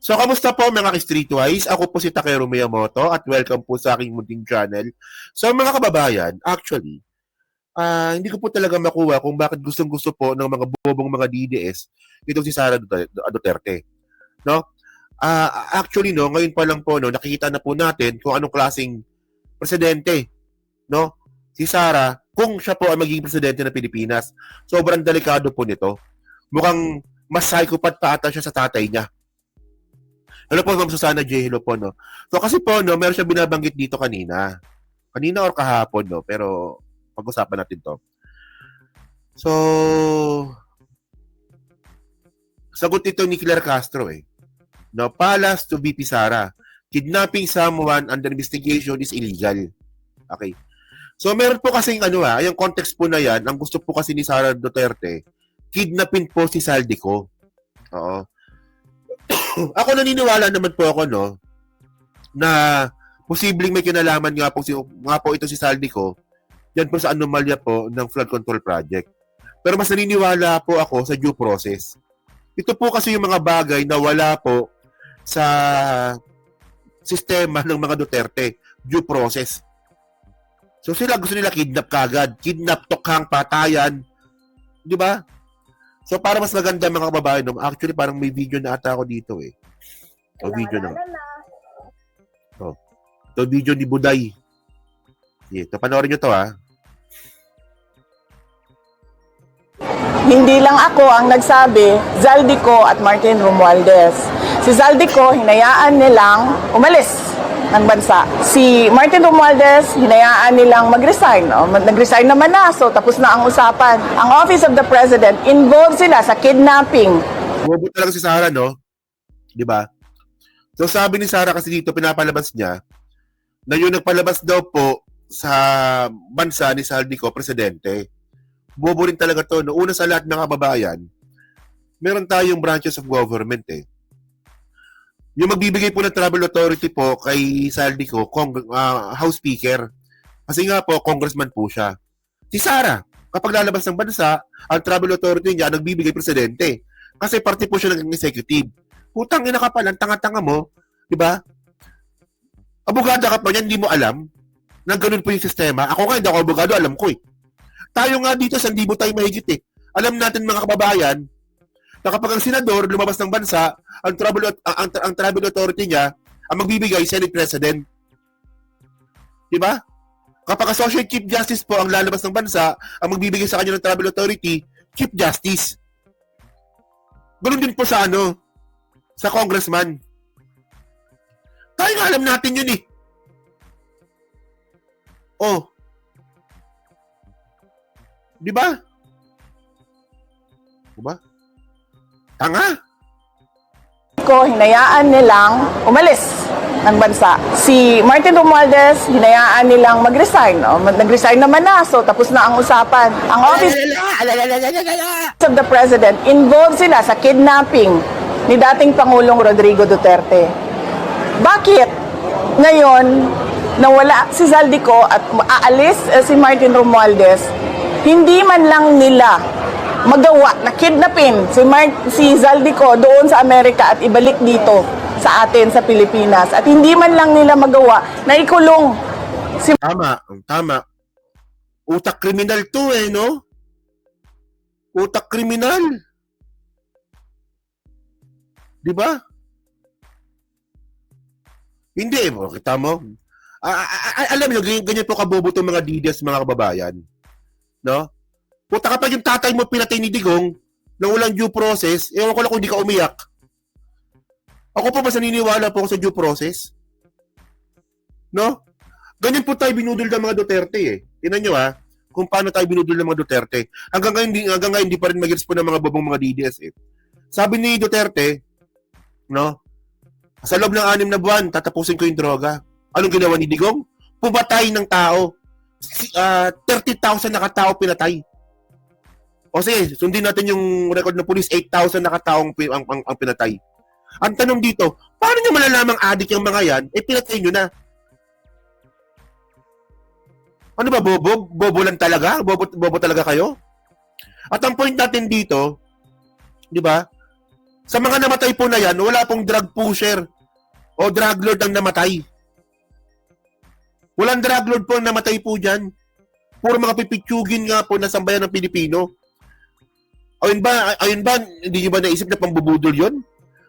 So, kamusta po mga ka-Streetwise? Ako po si Takeru Miyamoto at welcome po sa aking munting channel. So, mga kababayan, actually, hindi ko po talaga makuha kung bakit gustong-gusto po ng mga bobong mga DDS itong si Sara Duterte. No? Actually, no, ngayon pa lang po, no, nakikita na po natin kung anong klaseng presidente, no? Si Sara, kung siya po ay magiging presidente ng Pilipinas. Sobrang delikado po nito. Mukhang mas psychopath pa ata siya sa tatay niya. Hello po, Ma'am Susana J. Hello po, no? So, kasi po, no, meron siya binabanggit dito kanina. Kanina or kahapon, no? Pero, pag-usapan natin to. So, sagot ito ni Claire Castro, eh. No, Palace to VP Sara. Kidnapping someone under investigation is illegal. Okay. So, meron po kasing yung context po na yan, ang gusto po kasi ni Sara Duterte, kidnapin po si Saldico. Oo. Ako naniniwala naman po ako, no, na posibleng may kinalaman nga po ito si Saldico yan po sa anomalya po ng flood control project. Pero mas naniniwala po ako sa due process. Ito po kasi yung mga bagay na wala po sa sistema ng mga Duterte, due process. So sila gusto nila kidnap kagad, kidnap, tokhang, patayan, di ba? So, para mas maganda mga kababayan, no? Actually, parang may video na ata ako dito eh. O, video na. Ito, video ni Buday. Ito, panoorin nyo to ha. Hindi lang ako ang nagsabi, Zaldico at Martin Romualdez. Si Zaldico, hinayaan nilang umalis ng bansa. Si Martin Romualdez, hinayaan nilang mag-resign. Nag-resign naman na, so tapos na ang usapan. Ang Office of the President, involved sila sa kidnapping. Bobo talaga si Sara, no? Di ba? So sabi ni Sara kasi dito, pinapalabas niya, na yung nagpalabas daw po sa bansa ni Saldico, presidente. Bobo rin talaga to. No? Una sa lahat ng kababayan, meron tayong branches of government eh. Yung magbibigay po ng travel authority po kay Saldico, House Speaker. Kasi nga po, congressman po siya. Si Sara, kapag lalabas ng bansa, ang travel authority niya nagbibigay presidente. Kasi party po siya ng executive. Putang ina ka pala, tanga-tanga mo, di ba? Abogado ka pa yan, hindi mo alam na ganun po yung sistema. Ako nga, hindi ako abogado, alam ko eh. Tayo nga dito, sandibo tayo mahigit eh. Alam natin mga kababayan, na kapag ang senador lumabas ng bansa, ang travel authority niya, ang magbibigay, Senate President. Diba? Kapag Associate Chief Justice po ang lalabas ng bansa, ang magbibigay sa kanya ng travel authority, Chief Justice. Ganun din po sa sa congressman. Tayo nga alam natin yun eh. Oh. Diba? Diba? Tanga? Ko, hinayaan nilang umalis ng bansa. Si Martin Romualdez, hinayaan nilang mag-resign. Nag-resign naman na, so tapos na ang usapan. Ang Office of the President, involved sila sa kidnapping ni dating Pangulong Rodrigo Duterte. Bakit ngayon nawala si Zaldico at aalis si Martin Romualdez, hindi man lang nila magawa na kidnapin si Zaldico doon sa Amerika at ibalik dito sa atin sa Pilipinas. At hindi man lang nila magawa na ikulong si... Tama. Utak kriminal to eh, no? Utak kriminal. Di ba? Hindi, kita mo? Alam niyo, ganyan po kabobo itong mga DDS, mga kababayan. No? Puta, kapag yung tatay mo pinatay ni Digong na walang due process, ewan ko lang kung di ka umiyak. Ako po mas naniniwala po ako sa due process. No? Ganyan po tayo binudol ng mga Duterte eh. Tingnan nyo kung paano tayo binudol ng mga Duterte. Hanggang ngayon hindi pa rin mag-respond ng mga bobong mga DDS eh. Sabi ni Duterte, no? Sa loob ng 6 na buwan, tatapusin ko yung droga. Anong ginawa ni Digong? Pumatay ng tao. 30,000 na katao pinatay. O sige, sundin natin yung record ng police, 8,000 na kataong ang pinatay. Ang tanong dito, paano nyo malalamang adik yung mga yan, pinatay nyo na. Ano ba, bobo? Bobo lang talaga? Bobo talaga kayo? At ang point natin dito, di ba, Sa mga namatay po na yan, wala pong drug pusher o drug lord ang namatay. Walang drug lord po ang namatay po dyan. Puro mga pipitsugin nga po na sambayan ng Pilipino. Ayun ba, hindi nyo ba naisip na pambubudol yun?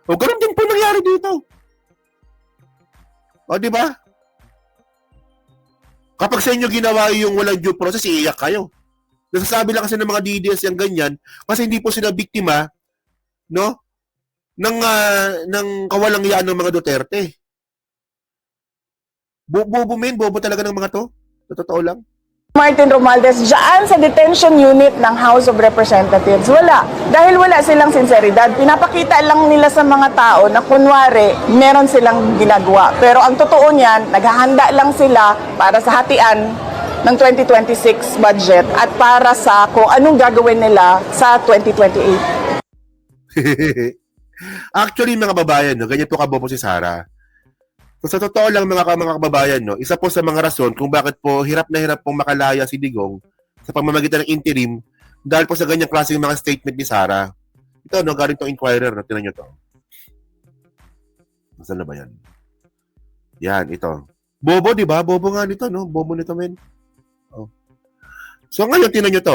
O ganun din po nangyari dito. O, di ba? Kapag sa inyo ginawa yung walang due process, iiyak kayo. Nasasabi lang kasi ng mga DDS yung ganyan kasi hindi po sila biktima, no? Ng kawalang yaan ng mga Duterte. Bobo talaga ng mga to. Sa totoo lang. Martin Romualdez dyan sa detention unit ng House of Representatives. Wala. Dahil wala silang sinseridad. Pinapakita lang nila sa mga tao na kunwari, meron silang ginagawa. Pero ang totoo niyan, naghahanda lang sila para sa hatian ng 2026 budget at para sa kung anong gagawin nila sa 2028. Actually, mga babayan, no, ganyan po kabobo si Sara. So, sa totoo lang mga kababayan, no, isa po sa mga rason kung bakit po hirap na hirap pong makalaya si Digong sa pamamagitan ng interim dahil po sa ganyang klaseng mga statement ni Sara. Ito, no, galing tong Inquirer, no, tinan nyo to. Saan na ba yan? Yan, ito. Bobo, di ba? Bobo nga nito, no? Bobo nito, men. Oh. So, ngayon, tinan nyo to,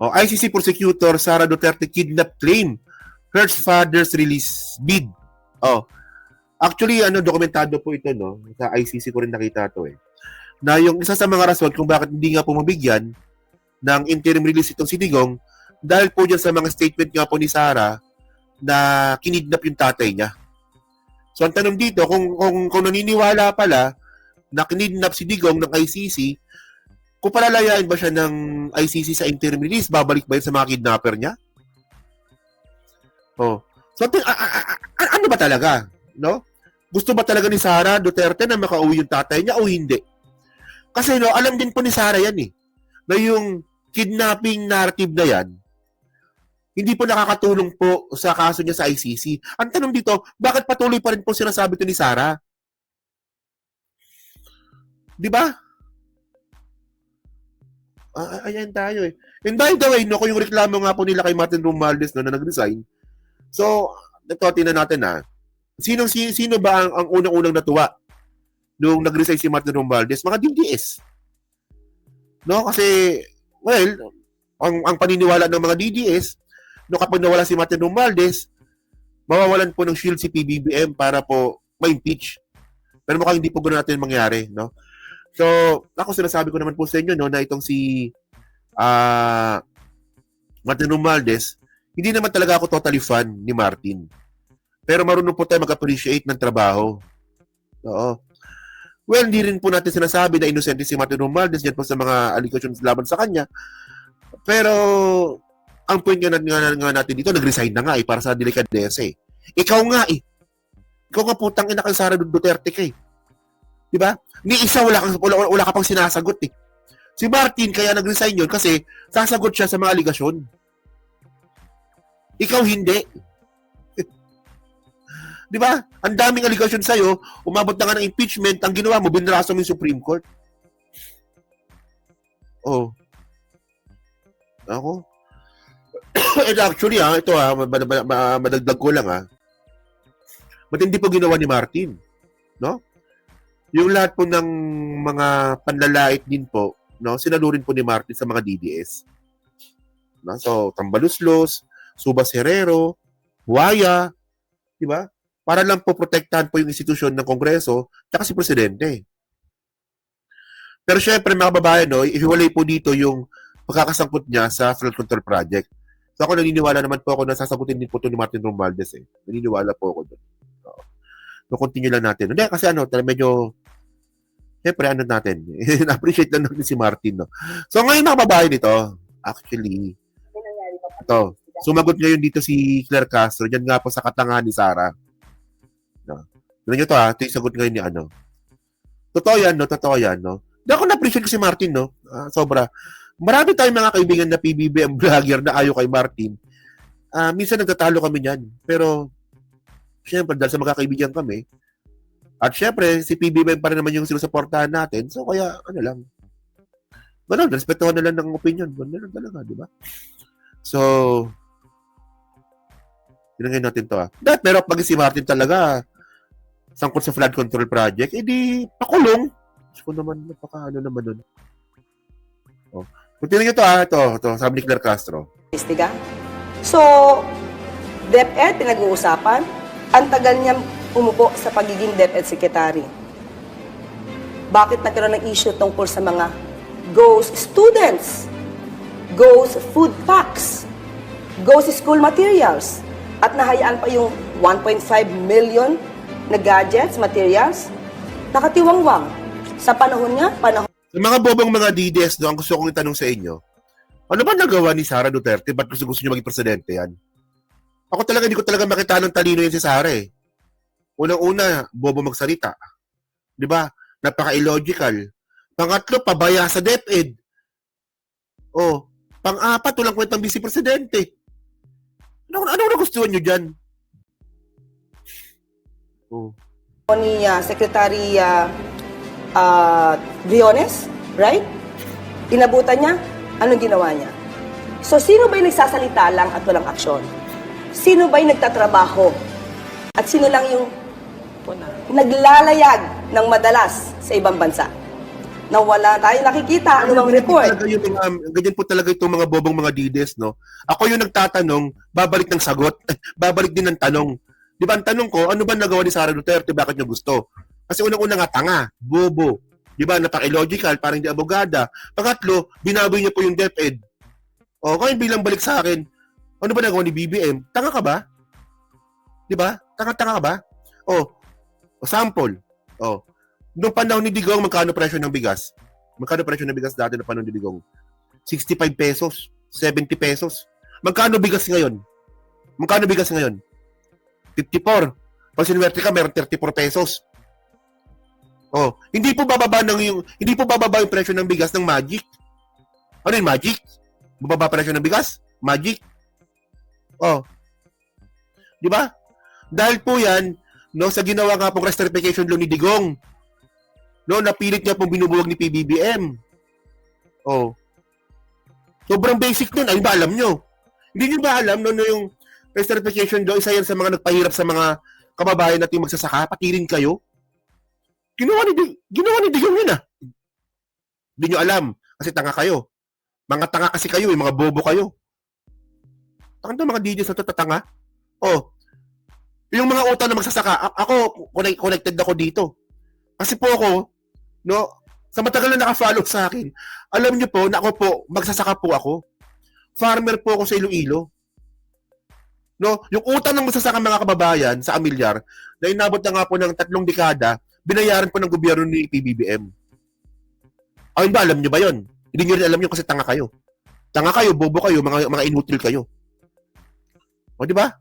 ICC prosecutor Sara Duterte kidnap claim hurts father's release bid. Actually, dokumentado po ito, no? Sa ICC ko rin nakita to, na yung isa sa mga rason kung bakit hindi nga po mabigyan ng interim release itong si Digong dahil po dyan sa mga statement nga po ni Sara na kinidnap yung tatay niya. So, ang tanong dito, kung naniniwala pala na kinidnap si Digong ng ICC, kung palalayain ba siya ng ICC sa interim release, babalik ba yun sa mga kidnapper niya? So, ano ba talaga? No? Gusto ba talaga ni Sara Duterte na makauwi yung tatay niya o hindi? Kasi alam din po ni Sara yan na yung kidnapping narrative na yan, hindi po nakakatulong po sa kaso niya sa ICC. Ang tanong dito, bakit patuloy pa rin po sinasabi ito ni Sara? Di ba? Ayan tayo And by the way, kung yung reklamo nga po nila kay Martin Romualdez na nag-resign, so, ito, tingnan natin Sino ba ang unang-unang natuwa nung nag-resign si Martin Romualdez? Mga DDS. No? Kasi, well, ang paniniwala ng mga DDS, kapag nawala si Martin Romualdez, mawawalan po ng shield si PBBM para po ma-impeach. Pero mukhang hindi po ganoon natin mangyari, no? So, ako sinasabi ko naman po sa inyo, na itong si Martin Romualdez, hindi naman talaga ako totally fan ni Martin. Pero marunong po tayo mag-appreciate ng trabaho. Oo. Well, hindi rin po natin sinasabi na inosente si Martin Romualdez dyan po sa mga allegations laban sa kanya. Pero, ang point nga natin dito, nag-resign na nga para sa delikadesa Ikaw nga Ikaw nga putang ina kang Sara Duterte ka Diba? Ni isa wala ka pang sinasagot Si Martin kaya nag-resign yun kasi sasagot siya sa mga aligasyon. Ikaw hindi. Di ba? Ang daming aligasyon sa'yo, umabot na nga ng impeachment, ang ginawa mo, binraso mo yung Supreme Court. Ako? And actually, ito madagdag ko lang matindi po ginawa ni Martin. No? Yung lahat po ng mga panlalait din po, no, sinalurin po ni Martin sa mga DDS. No? So, Tambaluslos, Subas Herrero, Huaya, di ba? Para lang po protektahan po yung institusyon ng Kongreso at si Presidente. Pero syempre mga babae, ihiwalay po dito yung pagkakasangkot niya sa flood control project. So ako naniniwala naman po ako na sasagutin din po ito ni Martin Romualdez Naniniwala po ako doon. So continue lang natin. Hindi, kasi medyo syempre natin. Na-appreciate lang natin si Martin. So ngayon mga babae nito, actually, ito, sumagot ngayon dito si Claire Castro, dyan nga po sa katangahan ni Sara. Tignan nyo to ito yung sagot ngayon ni Totoo yan, Hindi ako na-appreciate ko si Martin, sobra. Marami tayong mga kaibigan na PBBM vlogger na ayaw kay Martin. Minsan nagtatalo kami niyan. Pero, syempre, dahil sa mga kaibigan kami, at syempre, si PBBM pa rin naman yung sinusuportahan natin. So, kaya, lang. Ganun, respetuhan na lang ng opinion. Ganun talaga, di ba? So, Tinangin natin to Dahil pero pag si Martin talaga sangkot sa flood control project, edi pakulong. Gusto ko naman, napaka naman nun. Kung tingnan nyo ito, sabi ni Claire Castro. Istiga. So, DepEd pinag-uusapan, ang tagal niya umupo sa pagiging DepEd Secretary. Bakit nagkaroon ng issue tungkol sa mga ghost students, ghost food packs, ghost school materials, at nahayaan pa yung 1.5 million na gadgets, materials, nakatiwangwang. Sa panahon niya, Sa mga bobong mga DDS, ang gusto kong itanong sa inyo, ano ba nagawa ni Sara Duterte? Ba't gusto niyo maging presidente yan? Ako talaga, hindi ko talaga makita ng talino yan si Sara Unang-una, bobo magsalita. Di ba? Napaka-illogical. Pangatlo, pabaya sa DepEd. Pang-apat, walang kwentang vice-presidente. Ano nagustuhan nyo dyan? ni Secretary Briones, right? Inabutan niya, anong ginawa niya? So, sino ba'y nagsasalita lang at walang aksyon? Sino ba'y nagtatrabaho? At sino lang yung naglalayag ng madalas sa ibang bansa? Na wala tayo nakikita, anumang report. Ganyan po talaga itong mga bobong mga DDS, no? Ako yung nagtatanong, babalik ng sagot, babalik din ng tanong. Di ba ang tanong ko, ano ba nagawa ni Sara Duterte, bakit niya gusto? Kasi unang-una nga tanga, bobo. Di ba, napaka-illogical, parang hindi abogada. Pangatlo, binaboy niya po yung DepEd. Ngayon bilang balik sa akin, ano ba nagawa ni BBM? Tanga ka ba? Di ba? Tanga ka ba? Sample. Noong panahon ni Digong, magkano presyo ng bigas? Magkano presyo ng bigas dati na panahon ni Digong? 65 pesos, 70 pesos. Magkano bigas ngayon? 54. Pag sinuwerte ka, meron 34 pesos. Hindi po bababa yung presyo ng bigas ng Magic. Ano yung Magic? Bababa presyo ng bigas? Magic? Di ba? Dahil po yan, no, sa ginawa nga pong restrification law ni Digong, no, napilit niya pong binubuwag ni PBBM. Sobrang basic nun. Ay, ba alam nyo? Hindi nyo ba alam, no, yung restrification law, isa yan sa mga nagpahirap sa mga kababayan natin magsasaka, pati rin kayo. Ginawa ni Digong yun Hindi nyo alam, kasi tanga kayo. Mga tanga kasi kayo, mga bobo kayo. Tanga mga DJs na tatanga. Yung mga utang na magsasaka, ako, connected ako dito. Kasi po ako, no, sa matagal na naka-follow sa akin, alam nyo po, na ako po, magsasaka po ako. Farmer po ako sa Iloilo. No, yung utang ng magsasaka mga kababayan sa Amilyar, na inabot na nga po ng 3 dekada, binayaran po ng gobyerno ni PBBM. Ayun ba, alam nyo ba yun? Hindi nyo rin alam yun kasi tanga kayo. Tanga kayo, bobo kayo, mga inutil kayo. Di ba?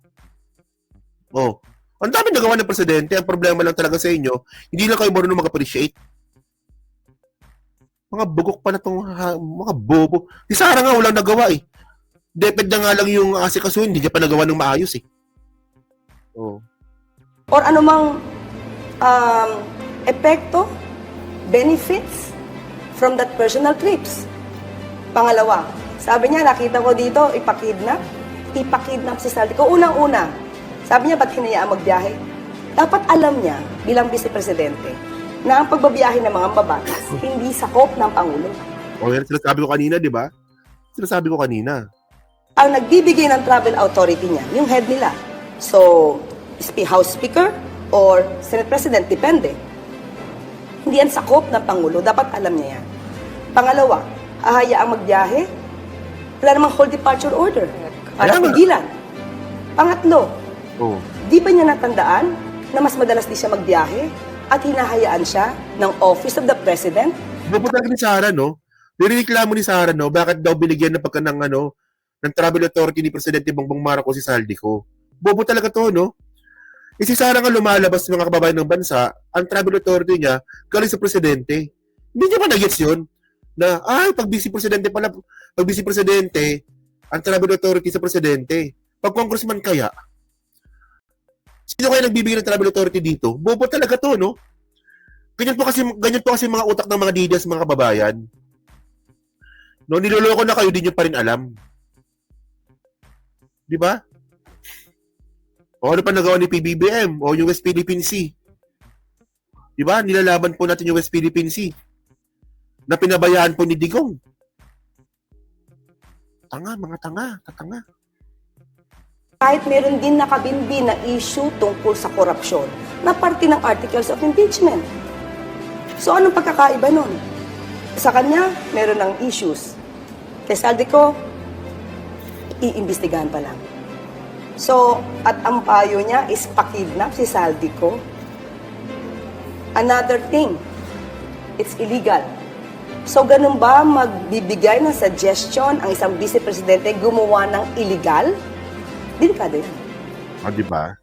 Ang dami nagawa ng presidente, ang problema lang talaga sa inyo, hindi lang kayo marunong mag-appreciate. Mga bugok pa na itong mga bobo. Si Sara nga walang nagawa DepEd na nga lang yung asikasuhin, hindi niya pa nagawa ng maayos Or anumang epekto, benefits from that personal trips. Pangalawa, sabi niya, nakita ko dito, ipakidnap si Saldi ko. Unang-una, sabi niya, ba't hinayaan magbiyahe? Dapat alam niya, bilang vice-presidente, na ang pagbabiyahe ng mga babatas, hindi sakop ng Pangulo. Yan sinasabi ko kanina, di ba? Sinasabi ko kanina. Ang nagbibigay ng travel authority niya, yung head nila. So, House Speaker or Senate President, depende. Hindi yan sakop ng Pangulo, dapat alam niya yan. Pangalawa, hahayaang magbiyahe, wala namang whole departure order para pigilan. Pangatlo, di ba niya natandaan na mas madalas di siya magbiyahe at hinahayaan siya ng Office of the President? Bobo talaga ni Sara, no? Nireklamo ni Sara, no? Bakit daw binigyan ng pagka ng travel authority ni Presidente Bongbong Marcos si Saldico? Bobo talaga to, no? Si Sara nga lumalabas ng mga kababayan ng bansa, ang travel authority niya, galing sa Presidente. Hindi niya ba na-gets yun? Na, pag vice-presidente pala, pag vice-presidente, ang travel authority sa Presidente. Pag congressman kaya, sino kaya nagbibigay ng travel authority dito? Bobo talaga to, no? Ganyan po kasi mga utak ng mga DDS, mga kababayan. No, niloloko na kayo, di nyo pa rin alam. Di ba? O ano pa nagawa ni PBBM o yung West Philippine Sea? Diba? Nilalaban po natin yung West Philippine Sea na pinabayaan po ni Digong. Tanga, mga tatanga. Kahit meron din nakabinbi na issue tungkol sa korupsyon na parte ng articles of impeachment. So anong pagkakaiba nun? Sa kanya, meron ng issues. Kay Saldico, iimbestigahan pa lang. So, at ang payo niya is pakidnap si Saldico. Another thing, it's illegal. So, ganun ba magbibigay ng suggestion ang isang vice-presidente gumawa ng illegal? Delikado yan. Di ba?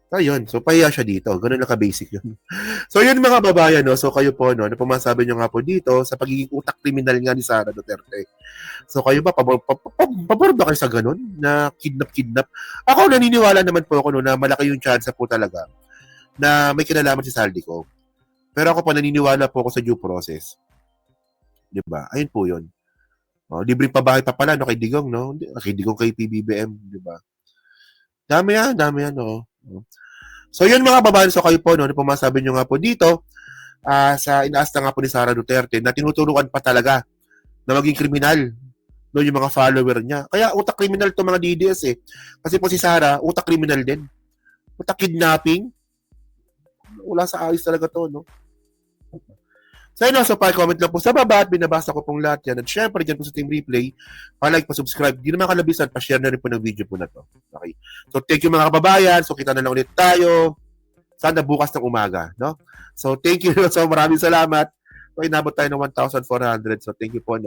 Ayun, so pahiya siya dito. Ganun lang ka-basic yun. So yun mga babayan, no? So kayo po, no? Ano po masabi nyo nga po dito sa pagiging utak kriminal nga ni Sara Duterte? So kayo ba, pabor ba kayo sa ganun? Na kidnap? Ako naniniwala naman po ako no, na malaki yung chance po talaga na may kinalaman si Saldico. Pero ako po naniniwala po ako sa due process. Di ba? Ayun po yun. Libreng pabahay pa pala no, kay Digong, no? Kay Digong, kay PBBM, di ba? Dami yan, no? So yun mga babayan, so kayo po, no, ano po masabi nyo nga po dito sa inaasta nga po ni Sara Duterte na tinuturuan pa talaga na maging kriminal no, yung mga follower niya. Kaya utak kriminal to mga DDS eh. Kasi po si Sara, utak kriminal din. Utak kidnapping. Wala sa ayos talaga to, no? So yun, so pa-comment lang po sa baba at binabasa ko pong lahat yan. At syempre, dyan po sa Team Replay, pa-like, pa-subscribe. Di naman kalabisan, pa-share na rin po ng video po na to. Okay. So thank you mga kababayan. So kita na lang ulit tayo. Sana bukas ng umaga, no? So thank you. So maraming salamat. So inabot tayo ng 1,400. So thank you po, no?